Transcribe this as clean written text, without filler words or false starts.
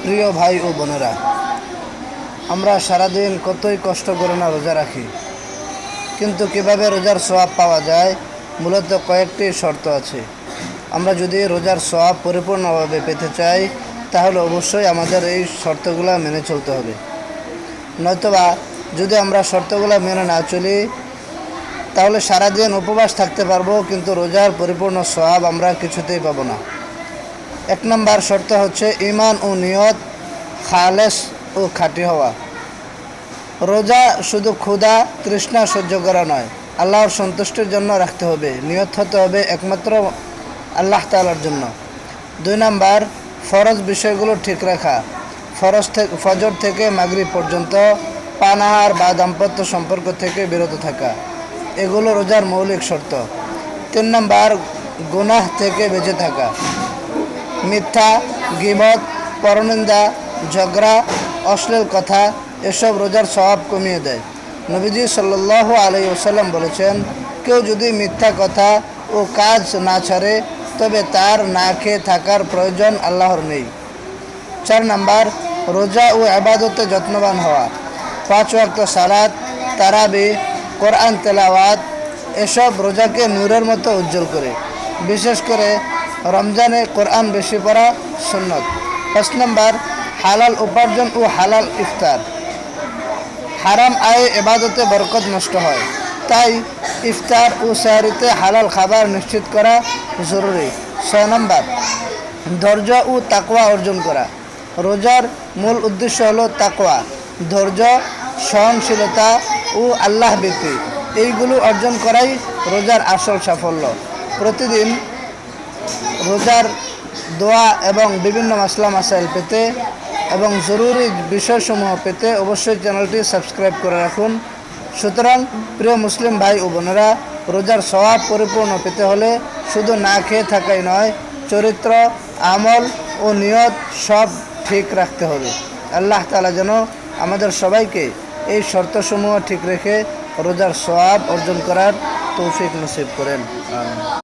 প্রিয় ভাই ও বোনেরা, আমরা সারাদিন কতই কষ্ট করে না রোজা রাখি, কিন্তু কিভাবে রোজার সওয়াব পাওয়া যায় মূলত কয়েকটি শর্ত আছে। আমরা যদি রোজার সওয়াব পরিপূর্ণভাবে পেতে চাই তাহলে অবশ্যই আমাদের এই শর্তগুলো মেনে চলতে হবে। নয়তোবা যদি আমরা শর্তগুলো মেনে না চলি তাহলে সারাদিন উপবাস থাকতে পারবো, কিন্তু রোজার পরিপূর্ণ সওয়াব আমরা কিছুতেই পাবো না। 1 নম্বর শর্ত হচ্ছে ঈমান ও নিয়ত খালেস ও খাঁটি হওয়া। রোজা শুধু ক্ষুধা তৃষ্ণা সহ্য করা নয়, আল্লাহর সন্তুষ্টির জন্য রাখতে হবে। নিয়ত হতে হবে একমাত্র আল্লাহ তাআলার জন্য। 2 নম্বর ফরজ বিষয়গুলো ঠিক রাখা। ফজর থেকে মাগরিব পর্যন্ত পানাহার বা দাম্পত্য সম্পর্ক থেকে বিরত থাকা, এগুলো রোজার মৌলিক শর্ত। 3 নম্বর গুনাহ থেকে বেঁচে থাকা। মিথ্যা, গীবত, পরনিন্দা, ঝগড়া, অশ্লীল কথা এসব রোজার সওয়াব কমিয়ে দেয়। নবীজি সাল্লাল্লাহু আলাইহি ওয়াসাল্লাম বলেছেন, কেউ যদি মিথ্যা কথা ও কাজ না ছাড়ে তবে তার না খেয়ে থাকার প্রয়োজন আল্লাহর নেই। 4 নম্বর রোজা ও ইবাদতে যত্নবান হওয়া। 5 ওয়াক্ত সালাত, তারাবি, কোরআন তেলাওয়াত এসব রোজাকে নূরের মতো উজ্জ্বল করে। বিশেষ করে রমজানে কোরআন বেশি পড়া সুন্নত। 5 নম্বর হালাল উপার্জন ও হালাল ইফতার। হারাম আয়ে ইবাদতে বরকত নষ্ট হয়, তাই ইফতার ও সেহরিতে হালাল খাবার নিশ্চিত করা জরুরি। 6 নম্বর ধৈর্য ও তাকওয়া অর্জন করা। রোজার মূল উদ্দেশ্য হলো তাকওয়া, ধৈর্য, সহনশীলতা ও আল্লাহ ভীতি। এইগুলো অর্জন করাই রোজার আসল সাফল্য। প্রতিদিন রোজার দোয়া এবং বিভিন্ন মাসলা মাসাইল পেতে এবং জরুরি বিষয়সমূহ পেতে অবশ্যই চ্যানেলটি সাবস্ক্রাইব করে রাখুন। সুতরাং প্রিয় মুসলিম ভাই ও বোনেরা, রোজার সওয়াব পরিপূর্ণ পেতে হলে শুধু না খেয়ে থাকাই নয়, চরিত্র, আমল ও নিয়ত সব ঠিক রাখতে হবে। আল্লাহ তাআলা যেন আমাদের সবাইকে এই শর্তসমূহ ঠিক রেখে রোজার সওয়াব অর্জন করার তৌফিক নসিব করেন।